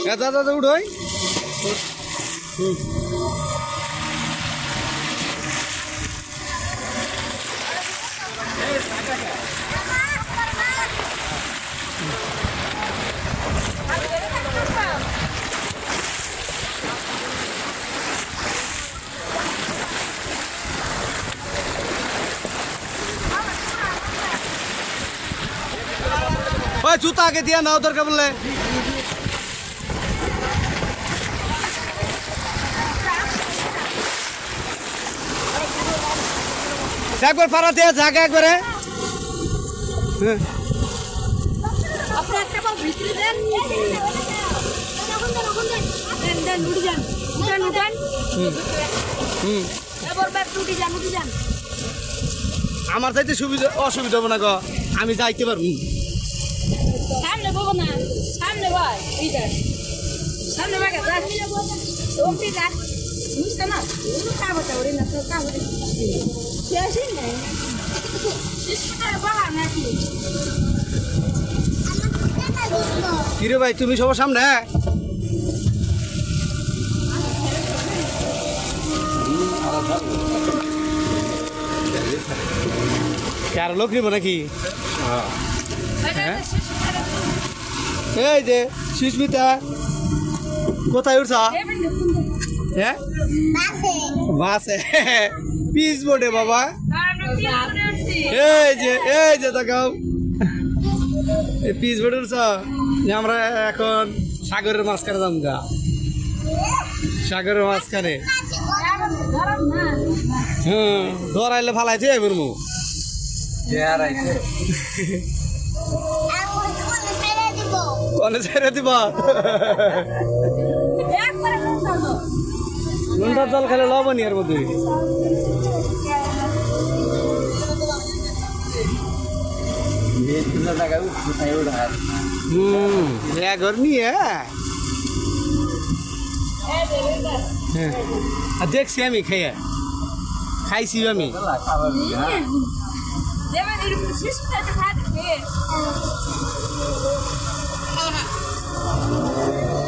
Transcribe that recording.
দাদা উঠোই ওই জুতা আগে দিয়া নাও দরকার বললে একবার পাড়া দিয়ে জায়গা একবারে আমার চাইতে সুবিধা অসুবিধা হবে না গো আমি যাইতে পারবো সামনে বলবো না সামনে ভাই এইটা সামনে ভাই ওকে যা বুঝতে না কাবটা ওরে না তো কাবটা শেষ নেই সিস্টার বাবা নাকি কিরে ভাই তুমি সবার সামনে কার লোক নিব নাকি এই যে সুস্মিতা কোথায় উঠছা হ্যাঁ বাসে পিস বোর্ডে বাবা এই যে দেখাও পিস বোর্ডে উঠছ আমরা এখন সাগরের মাঝখানে যাম গা সাগরের মাঝখানে ধরাইলে ফালাইতে এবার মু কনে ছেড়ে দিবা নুনটার জল খেলে লবণী এর মধ্যে ঘর নিয়ে দেখছি আমি খেয়ে খাইছি আমি দেবেন